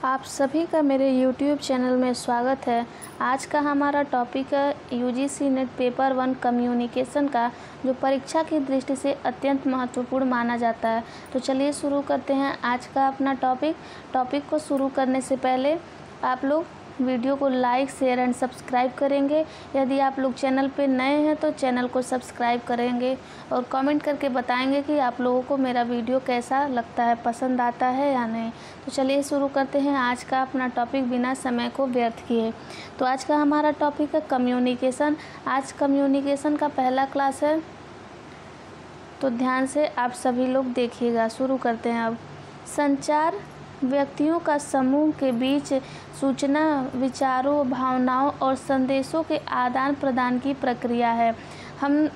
आप सभी का मेरे YouTube चैनल में स्वागत है। आज का हमारा टॉपिक है UGC नेट पेपर 1 कम्युनिकेशन का, जो परीक्षा की दृष्टि से अत्यंत महत्वपूर्ण माना जाता है। तो चलिए शुरू करते हैं आज का अपना टॉपिक को शुरू करने से पहले आप लोग वीडियो को लाइक, शेयर एंड सब्सक्राइब करेंगे। यदि आप लोग चैनल पे नए हैं तो चैनल को सब्सक्राइब करेंगे और कमेंट करके बताएंगे कि आप लोगों को मेरा वीडियो कैसा लगता है, पसंद आता है या नहीं। तो चलिए शुरू करते हैं आज का अपना टॉपिक बिना समय को व्यर्थ किए। तो आज का हमारा टॉपिक है कम्युनिकेशन। आज कम्युनिकेशन का पहला क्लास है, तो ध्यान से आप सभी लोग देखिएगा। शुरू करते हैं अब। संचार व्यक्तियों का समूह के बीच सूचना, विचारों, भावनाओं और संदेशों के आदान प्रदान की प्रक्रिया है। हम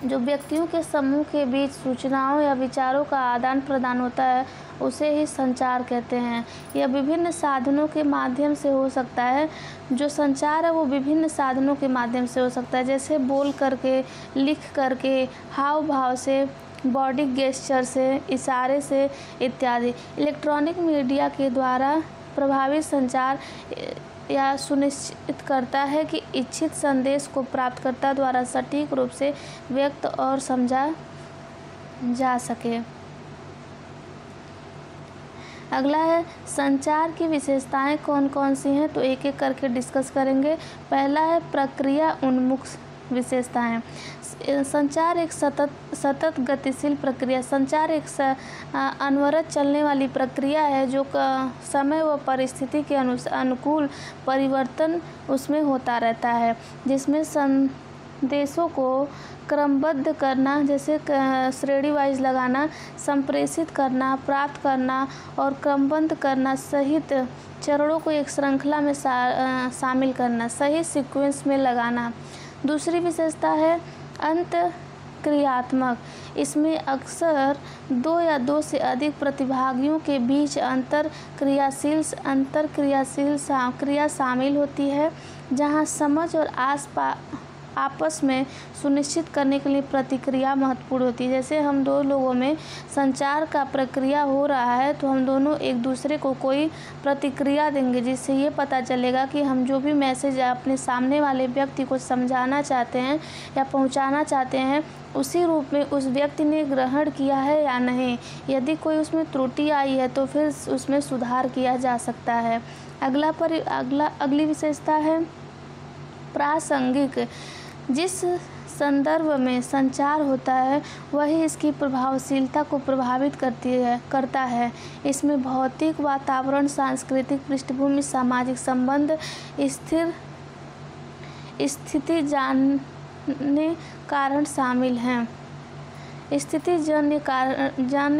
जो व्यक्तियों के समूह के बीच सूचनाओं या विचारों का आदान प्रदान होता है उसे ही संचार कहते हैं। यह विभिन्न साधनों के माध्यम से हो सकता है। जो संचार है वो विभिन्न साधनों के माध्यम से हो सकता है, जैसे बोल करके, लिख करके, हाव भाव से, बॉडी गेस्चर से, इशारे से इत्यादि। इलेक्ट्रॉनिक मीडिया के द्वारा प्रभावी संचार यह सुनिश्चित करता है कि इच्छित संदेश को प्राप्तकर्ता द्वारा सटीक रूप से व्यक्त और समझा जा सके। अगला है संचार की विशेषताएं कौन कौन सी हैं, तो एक एक करके डिस्कस करेंगे। पहला है प्रक्रिया उन्मुख विशेषताएं। संचार एक सतत गतिशील प्रक्रिया। संचार एक अनवरत चलने वाली प्रक्रिया है जो समय व परिस्थिति के अनुकूल परिवर्तन उसमें होता रहता है, जिसमें संदेशों को क्रमबद्ध करना, जैसे श्रेणी वाइज लगाना, संप्रेषित करना, प्राप्त करना और क्रमबद्ध करना सहित चरणों को एक श्रृंखला में शामिल करना, सही सीक्वेंस में लगाना। दूसरी विशेषता है अंतःक्रियात्मक। इसमें अक्सर दो या दो से अधिक प्रतिभागियों के बीच क्रिया शामिल होती है, जहां समझ और आपस में सुनिश्चित करने के लिए प्रतिक्रिया महत्वपूर्ण होती है। जैसे हम दो लोगों में संचार का प्रक्रिया हो रहा है तो हम दोनों एक दूसरे को कोई प्रतिक्रिया देंगे, जिससे ये पता चलेगा कि हम जो भी मैसेज अपने सामने वाले व्यक्ति को समझाना चाहते हैं या पहुंचाना चाहते हैं उसी रूप में उस व्यक्ति ने ग्रहण किया है या नहीं। यदि कोई उसमें त्रुटि आई है तो फिर उसमें सुधार किया जा सकता है। अगली विशेषता है प्रासंगिक। जिस संदर्भ में संचार होता है वही इसकी प्रभावशीलता को प्रभावित करता है। इसमें भौतिक वातावरण, सांस्कृतिक पृष्ठभूमि, सामाजिक संबंध, स्थिति जानने कारण शामिल हैं।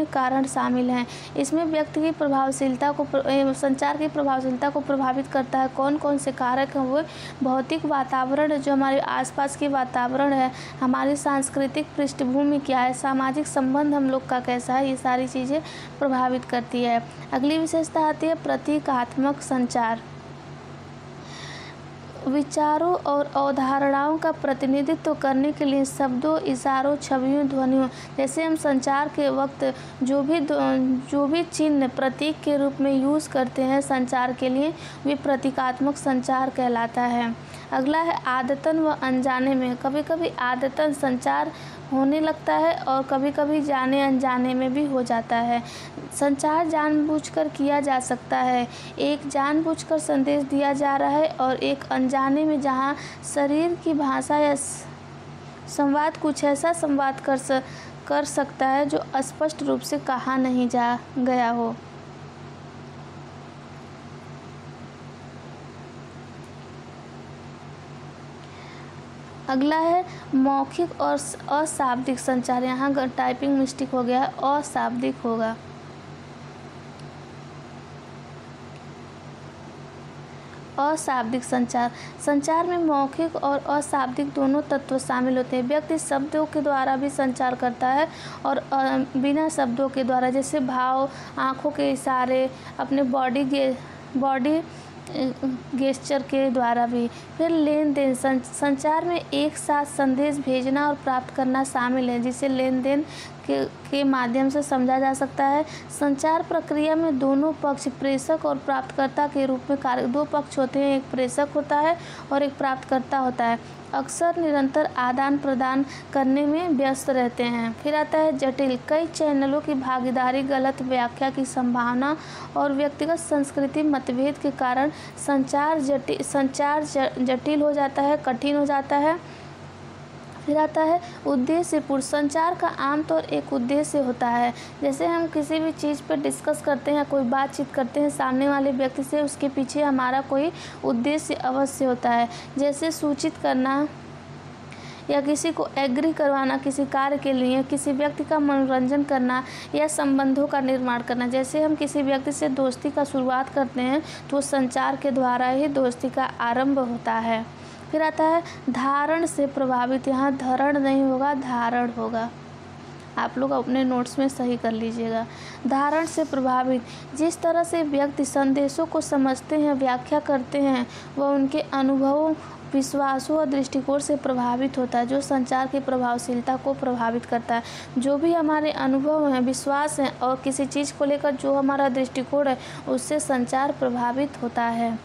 कारण शामिल हैं। इसमें व्यक्ति की प्रभावशीलता को संचार की प्रभावशीलता को प्रभावित करता है। कौन कौन से कारक हैं? वो भौतिक वातावरण, जो हमारे आसपास के वातावरण है, हमारी सांस्कृतिक पृष्ठभूमि क्या है, सामाजिक संबंध हम लोग का कैसा है, ये सारी चीज़ें प्रभावित करती है। अगली विशेषता आती है प्रतीकात्मक संचार। विचारों और अवधारणाओं का प्रतिनिधित्व करने के लिए शब्दों, इशारों, छवियों, ध्वनियों, जैसे हम संचार के वक्त जो भी चिन्ह प्रतीक के रूप में यूज़ करते हैं संचार के लिए, वे प्रतीकात्मक संचार कहलाता है। अगला है आदतन व अनजाने में। कभी कभी आदतन संचार होने लगता है और कभी कभी जाने अनजाने में भी हो जाता है। संचार जानबूझकर किया जा सकता है। एक जानबूझकर संदेश दिया जा रहा है और एक अनजाने में, जहां शरीर की भाषा या संवाद कुछ ऐसा संवाद कर सकता है जो स्पष्ट रूप से कहा नहीं जा गया हो। अगला है मौखिक और अशाब्दिक संचार। यहाँ टाइपिंग मिस्टेक हो गया है, अशाब्दिक होगा। अशाब्दिक संचार में मौखिक और अशाब्दिक दोनों तत्व शामिल होते हैं। व्यक्ति शब्दों के द्वारा भी संचार करता है और बिना शब्दों के द्वारा, जैसे भाव, आँखों के इशारे, अपने बॉडी गेस्चर के द्वारा भी। फिर लेन देन। संचार में एक साथ संदेश भेजना और प्राप्त करना शामिल है, जिसे लेन देन के माध्यम से समझा जा सकता है। संचार प्रक्रिया में दोनों पक्ष प्रेषक और प्राप्तकर्ता के रूप में कार्य, दो पक्ष होते हैं, एक प्रेषक होता है और एक प्राप्तकर्ता होता है, अक्सर निरंतर आदान प्रदान करने में व्यस्त रहते हैं। फिर आता है जटिल, कई चैनलों की भागीदारी, गलत व्याख्या की संभावना और व्यक्तिगत संस्कृति मतभेद के कारण संचार जटिल हो जाता है, कठिन हो जाता है। फिर आता है उद्देश्यपूर्ण, संचार का आमतौर एक उद्देश्य होता है। जैसे हम किसी भी चीज़ पर डिस्कस करते हैं, कोई बातचीत करते हैं सामने वाले व्यक्ति से, उसके पीछे हमारा कोई उद्देश्य अवश्य होता है। जैसे सूचित करना या किसी को एग्री करवाना किसी कार्य के लिए, किसी व्यक्ति का मनोरंजन करना या संबंधों का निर्माण करना। जैसे हम किसी व्यक्ति से दोस्ती का शुरुआत करते हैं तो संचार के द्वारा ही दोस्ती का आरंभ होता है। फिर आता है धारण से प्रभावित, यहाँ धरण नहीं होगा, धारण होगा, आप लोग अपने नोट्स में सही कर लीजिएगा। धारण से प्रभावित, जिस तरह से व्यक्ति संदेशों को समझते हैं, व्याख्या करते हैं, वह उनके अनुभवों, विश्वासों और दृष्टिकोण से प्रभावित होता है, जो संचार की प्रभावशीलता को प्रभावित करता है। जो भी हमारे अनुभव हैं, विश्वास हैं और किसी चीज़ को लेकर जो हमारा दृष्टिकोण है, उससे संचार प्रभावित होता है।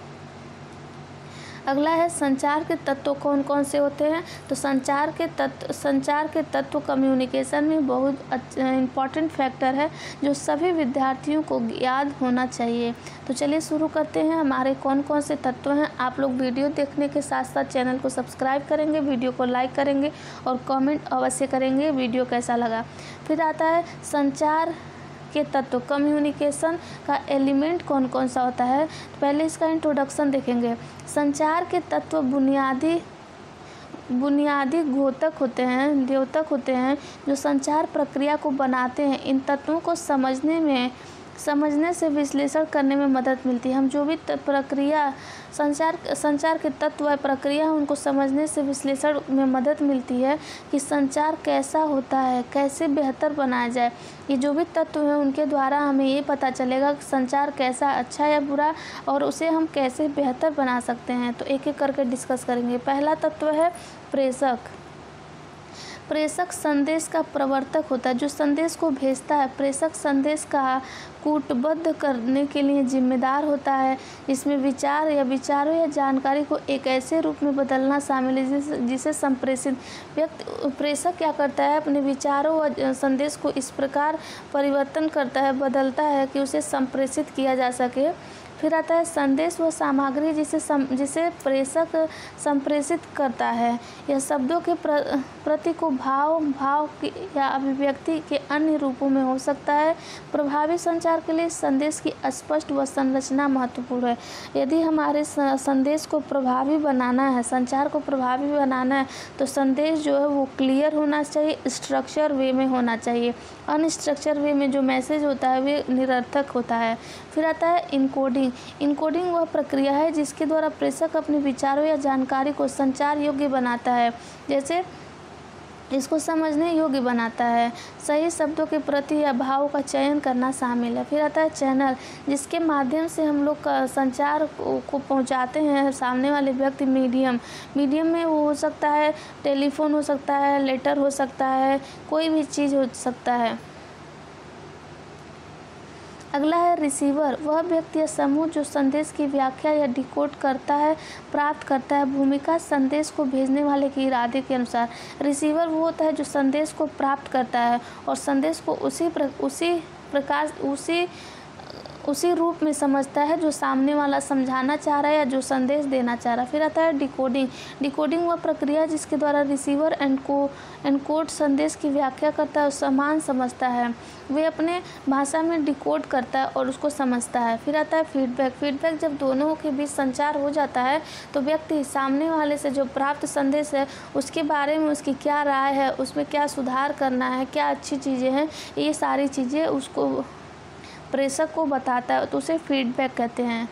अगला है संचार के तत्व कौन कौन से होते हैं। तो संचार के तत्व कम्युनिकेशन में बहुत इम्पॉर्टेंट फैक्टर है जो सभी विद्यार्थियों को याद होना चाहिए। तो चलिए शुरू करते हैं, हमारे कौन कौन से तत्व हैं। आप लोग वीडियो देखने के साथ साथ चैनल को सब्सक्राइब करेंगे, वीडियो को लाइक करेंगे और कमेंट अवश्य करेंगे वीडियो कैसा लगा। फिर आता है संचार के तत्व, कम्युनिकेशन का एलिमेंट कौन कौन सा होता है। पहले इसका इंट्रोडक्शन देखेंगे। संचार के तत्व बुनियादी द्योतक होते हैं जो संचार प्रक्रिया को बनाते हैं। इन तत्वों को समझने से विश्लेषण करने में मदद मिलती है। हम जो भी प्रक्रिया संचार के तत्व व प्रक्रिया है, उनको समझने से विश्लेषण में मदद मिलती है कि संचार कैसा होता है, कैसे बेहतर बनाया जाए। ये जो भी तत्व हैं उनके द्वारा हमें ये पता चलेगा कि संचार कैसा, अच्छा या बुरा, और उसे हम कैसे बेहतर बना सकते हैं। तो एक एक करके डिस्कस करेंगे। पहला तत्व है प्रेषक। प्रेषक संदेश का प्रवर्तक होता है, जो संदेश को भेजता है। प्रेषक संदेश का कूटबद्ध करने के लिए जिम्मेदार होता है। इसमें विचारों या जानकारी को एक ऐसे रूप में बदलना शामिल है जिसे संप्रेषित प्रेषक क्या करता है, अपने विचारों व संदेश को इस प्रकार परिवर्तन करता है, बदलता है कि उसे संप्रेषित किया जा सके। फिर आता है संदेश व सामग्री जिसे प्रेषक संप्रेषित करता है। यह शब्दों के प्रति को भाव या अभिव्यक्ति के अन्य रूपों में हो सकता है। प्रभावी संचार के लिए संदेश की स्पष्ट व संरचना महत्वपूर्ण है। यदि हमारे संदेश को प्रभावी बनाना है, संचार को प्रभावी बनाना है, तो संदेश जो है वो क्लियर होना चाहिए, स्ट्रक्चर वे में होना चाहिए। अनस्ट्रक्चर वे में जो मैसेज होता है वे निरर्थक होता है। फिर आता है इनकोडिंग वह प्रक्रिया है जिसके द्वारा प्रेषक अपने विचारों या जानकारी को संचार योग्य बनाता है, जैसे इसको समझने योग्य बनाता है। सही शब्दों के प्रति या भाव का चयन करना शामिल है। फिर आता है चैनल, जिसके माध्यम से हम लोग का संचार को पहुंचाते हैं सामने वाले व्यक्ति। मीडियम में वो हो सकता है टेलीफोन, हो सकता है लेटर, हो सकता है कोई भी चीज़ हो सकता है। अगला है रिसीवर, वह व्यक्ति या समूह जो संदेश की व्याख्या या डिकोड करता है, प्राप्त करता है। भूमिका संदेश को भेजने वाले के इरादे के अनुसार। रिसीवर वो होता है जो संदेश को प्राप्त करता है और संदेश को उसी रूप में समझता है जो सामने वाला समझाना चाह रहा है या जो संदेश देना चाह रहा है। फिर आता है डिकोडिंग वह प्रक्रिया जिसके द्वारा रिसीवर एनकोड संदेश की व्याख्या करता है और समान समझता है। वे अपने भाषा में डिकोड करता है और उसको समझता है। फिर आता है फीडबैक जब दोनों के बीच संचार हो जाता है तो व्यक्ति सामने वाले से जो प्राप्त संदेश है उसके बारे में उसकी क्या राय है, उसमें क्या सुधार करना है, क्या अच्छी चीज़ें हैं, ये सारी चीज़ें उसको प्रेषक को बताता है, तो उसे फीडबैक कहते हैं।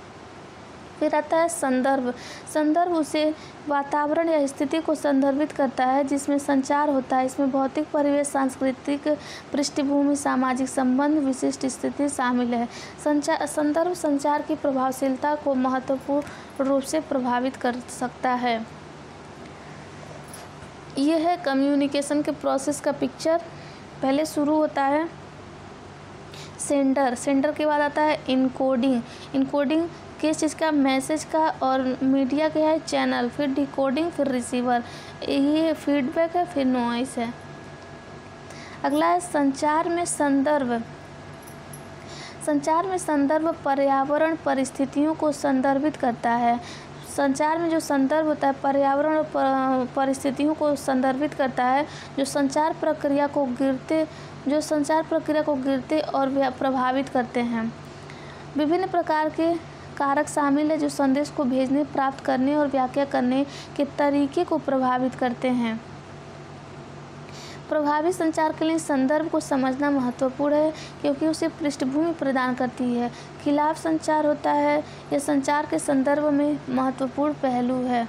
फिर आता है संदर्भ उसे वातावरण या स्थिति को संदर्भित करता है जिसमें संचार होता है। इसमें भौतिक परिवेश, सांस्कृतिक पृष्ठभूमि, सामाजिक संबंध, विशिष्ट स्थिति शामिल है। संदर्भ संचार की प्रभावशीलता को महत्वपूर्ण रूप से प्रभावित कर सकता है। यह है कम्युनिकेशन के प्रोसेस का पिक्चर। पहले शुरू होता है सेंडर, सेंडर के बाद आता है इनकोडिंग, इनकोडिंग किस चीज़ का, मैसेज का, और मीडिया क्या है, चैनल, फिर डिकोडिंग, फिर रिसीवर, ये फीडबैक है, फिर नॉइस है। अगला है संचार में संदर्भ। संचार में संदर्भ पर्यावरण परिस्थितियों को संदर्भित करता है। संचार में जो संदर्भ होता है पर्यावरण और परिस्थितियों को संदर्भित करता है, जो संचार प्रक्रिया को गिरते और प्रभावित करते हैं। विभिन्न प्रकार के कारक शामिल है जो संदेश को भेजने, प्राप्त करने और व्याख्या करने के तरीके को प्रभावित करते हैं। प्रभावी संचार के लिए संदर्भ को समझना महत्वपूर्ण है क्योंकि उसे पृष्ठभूमि प्रदान करती है। खिलाफ संचार होता है, यह संचार के संदर्भ में महत्वपूर्ण पहलू है।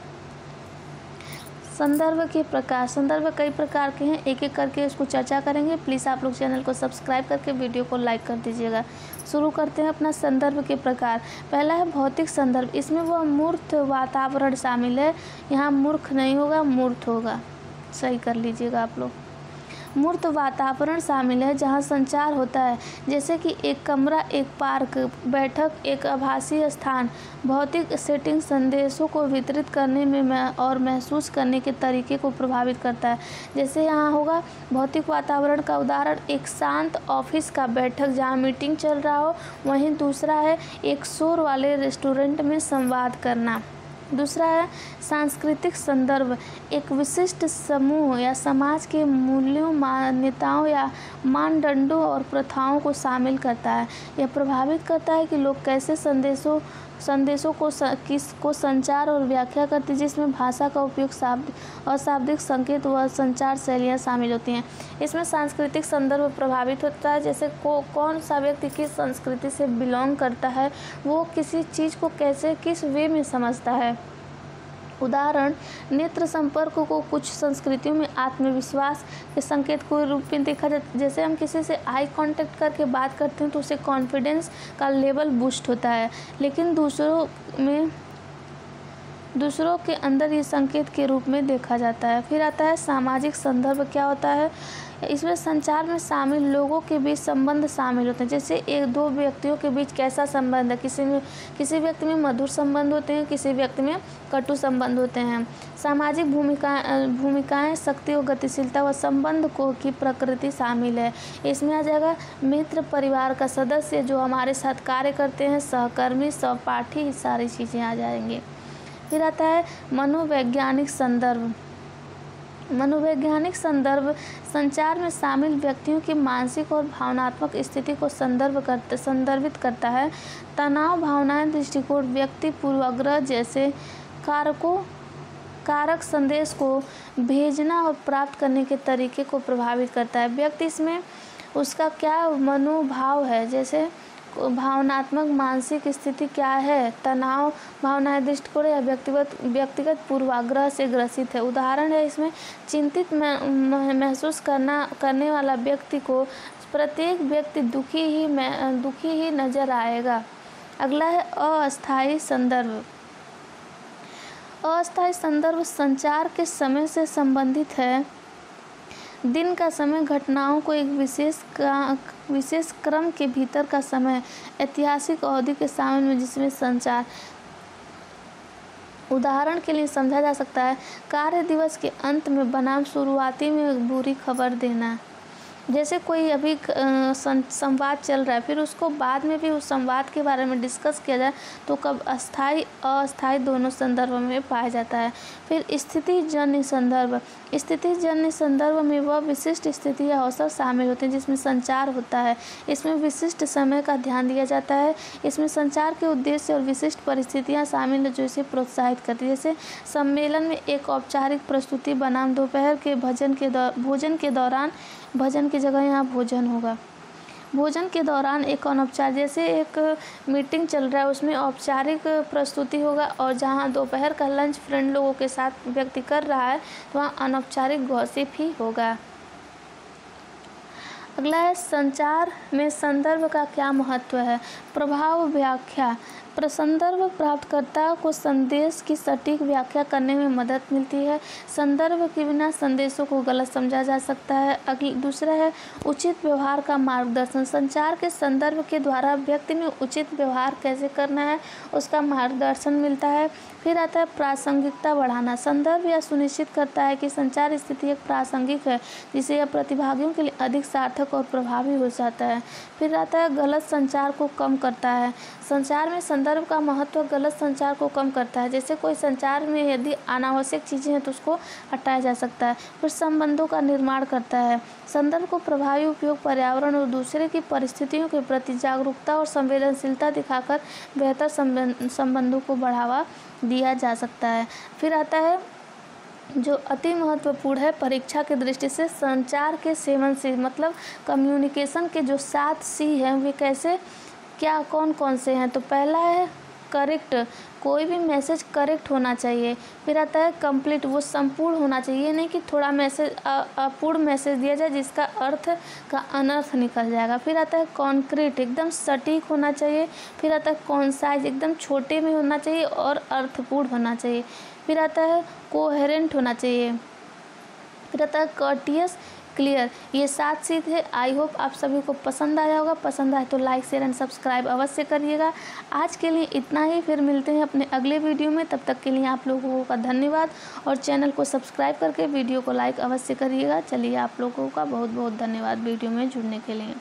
संदर्भ के प्रकार, संदर्भ कई प्रकार के हैं, एक एक करके इसको चर्चा करेंगे। प्लीज़ आप लोग चैनल को सब्सक्राइब करके वीडियो को लाइक कर दीजिएगा। शुरू करते हैं अपना संदर्भ के प्रकार। पहला है भौतिक संदर्भ, इसमें वह मूर्त वातावरण शामिल है। यहाँ मूर्ख नहीं होगा, मूर्त होगा, सही कर लीजिएगा आप लोग। मूर्त वातावरण शामिल है जहाँ संचार होता है, जैसे कि एक कमरा, एक पार्क, बैठक, एक आभासी स्थान। भौतिक सेटिंग संदेशों को वितरित करने में और महसूस करने के तरीके को प्रभावित करता है। जैसे यहाँ होगा भौतिक वातावरण का उदाहरण, एक शांत ऑफिस का बैठक जहाँ मीटिंग चल रहा हो। वहीं दूसरा है एक शोर वाले रेस्टोरेंट में संवाद करना। दूसरा है सांस्कृतिक संदर्भ, एक विशिष्ट समूह या समाज के मूल्यों, मान्यताओं या मानदंडों और प्रथाओं को शामिल करता है। यह प्रभावित करता है कि लोग कैसे संदेशों को संचार और व्याख्या करते हैं, जिसमें भाषा का उपयोग, शाब्द और शाब्दिक संकेत व संचार शैलियाँ शामिल होती हैं। इसमें सांस्कृतिक संदर्भ प्रभावित होता है, जैसे कौन सा व्यक्ति किस संस्कृति से बिलोंग करता है, वो किसी चीज़ को कैसे किस वे में समझता है। उदाहरण, नेत्र संपर्क को कुछ संस्कृतियों में आत्मविश्वास के संकेत के रूप में देखा जाता है। जैसे हम किसी से आई कांटेक्ट करके बात करते हैं तो उससे कॉन्फिडेंस का लेवल बूस्ट होता है, लेकिन दूसरों के अंदर ये संकेत के रूप में देखा जाता है। फिर आता है सामाजिक संदर्भ। क्या होता है, इसमें संचार में शामिल लोगों के बीच संबंध शामिल होते हैं, जैसे एक दो व्यक्तियों के बीच कैसा संबंध है। किसी व्यक्ति में मधुर संबंध होते हैं, किसी व्यक्ति में कटु संबंध होते हैं। सामाजिक भूमिकाएं, शक्ति और गतिशीलता व संबंध की प्रकृति शामिल है। इसमें आ जाएगा मित्र, परिवार का सदस्य जो हमारे साथ कार्य करते हैं, सहकर्मी, सहपाठी, सारी चीज़ें आ जाएंगी। फिर आता है मनोवैज्ञानिक संदर्भ। मनोवैज्ञानिक संदर्भ संचार में शामिल व्यक्तियों की मानसिक और भावनात्मक स्थिति को संदर्भित करता है। तनाव, भावनाएं, दृष्टिकोण, व्यक्ति पूर्वाग्रह जैसे कारक संदेश को भेजना और प्राप्त करने के तरीके को प्रभावित करता है। व्यक्ति इसमें उसका क्या मनोभाव है, जैसे भावनात्मक मानसिक स्थिति क्या है, तनाव, भावनाएं, दृष्टिकोण या व्यक्तिगत पूर्वाग्रह से ग्रसित है। उदाहरण है इसमें चिंतित महसूस करने वाला व्यक्ति को प्रत्येक व्यक्ति दुखी ही नजर आएगा। अगला है अस्थायी संदर्भ। अस्थायी संदर्भ संचार के समय से संबंधित है। दिन का समय घटनाओं को एक विशेष क्रम के भीतर का समय, ऐतिहासिक अवधि के शामिल में जिसमें संचार। उदाहरण के लिए समझा जा सकता है कार्य दिवस के अंत में बनाम शुरुआती में एक बुरी खबर देना। जैसे कोई अभी संवाद चल रहा है, फिर उसको बाद में भी उस संवाद के बारे में डिस्कस किया जाए तो कब अस्थायी अस्थायी दोनों संदर्भ में पाया जाता है। फिर स्थितिजन्य संदर्भ। स्थितिजन्य संदर्भ में वह विशिष्ट स्थिति या अवसर शामिल होते हैं जिसमें संचार होता है। इसमें विशिष्ट समय का ध्यान दिया जाता है। इसमें संचार के उद्देश्य और विशिष्ट परिस्थितियाँ शामिल हैं जो इसे प्रोत्साहित करती है। जैसे सम्मेलन में एक औपचारिक प्रस्तुति बनाम दोपहर के भोजन के दौरान, भजन की जगह यहाँ भोजन होगा। भोजन के दौरान एक अनौपचारिक, जैसे एक मीटिंग चल रहा है उसमें औपचारिक प्रस्तुति होगा, और जहाँ दोपहर का लंच फ्रेंड लोगों के साथ व्यक्ति कर रहा है तो वहाँ अनौपचारिक गॉसिप ही होगा। अगला है संचार में संदर्भ का क्या महत्व है। प्रभाव व्याख्या। संदर्भ प्राप्तकर्ता को संदेश की सटीक व्याख्या करने में मदद मिलती है। संदर्भ के बिना संदेशों को गलत समझा जा सकता है। दूसरा है उचित व्यवहार का मार्गदर्शन। संचार के संदर्भ के द्वारा व्यक्ति में उचित व्यवहार कैसे करना है उसका मार्गदर्शन मिलता है। फिर आता है प्रासंगिकता बढ़ाना। संदर्भ यह सुनिश्चित करता है कि संचार स्थिति एक प्रासंगिक है, जिससे यह प्रतिभागियों के लिए अधिक सार्थक और प्रभावी हो जाता है। फिर आता है गलत संचार को कम करता है। संचार में संदर्भ का महत्व गलत संचार को कम करता है। जैसे कोई संचार में यदि अनावश्यक चीज़ें हैं तो उसको हटाया जा सकता है। फिर संबंधों का निर्माण करता है। संदर्भ को प्रभावी उपयोग पर्यावरण और दूसरे की परिस्थितियों के प्रति जागरूकता और संवेदनशीलता दिखाकर बेहतर संबंधों को बढ़ावा दिया जा सकता है। फिर आता है जो अति महत्वपूर्ण है परीक्षा की दृष्टि से संचार के सेवन से, मतलब कम्युनिकेशन के जो 7 C हैं वे कैसे क्या कौन कौन से हैं। तो पहला है करेक्ट, कोई भी मैसेज करेक्ट होना चाहिए। फिर आता है कंप्लीट, वो संपूर्ण होना चाहिए। ये नहीं कि थोड़ा मैसेज अपूर्ण मैसेज दिया जाए जिसका अर्थ का अनर्थ निकल जाएगा। फिर आता है कॉन्क्रीट, एकदम सटीक होना चाहिए। फिर आता है कॉन्साइज, एकदम छोटे में होना चाहिए और अर्थपूर्ण होना चाहिए। फिर आता है कोहेरेंट होना चाहिए। फिर आता है कर्टियस, क्लियर। ये 7 चीज़ है। आई होप आप सभी को पसंद आया होगा। पसंद आए तो लाइक शेयर एंड सब्सक्राइब अवश्य करिएगा। आज के लिए इतना ही, फिर मिलते हैं अपने अगले वीडियो में। तब तक के लिए आप लोगों का धन्यवाद और चैनल को सब्सक्राइब करके वीडियो को लाइक अवश्य करिएगा। चलिए आप लोगों का बहुत बहुत धन्यवाद वीडियो में जुड़ने के लिए।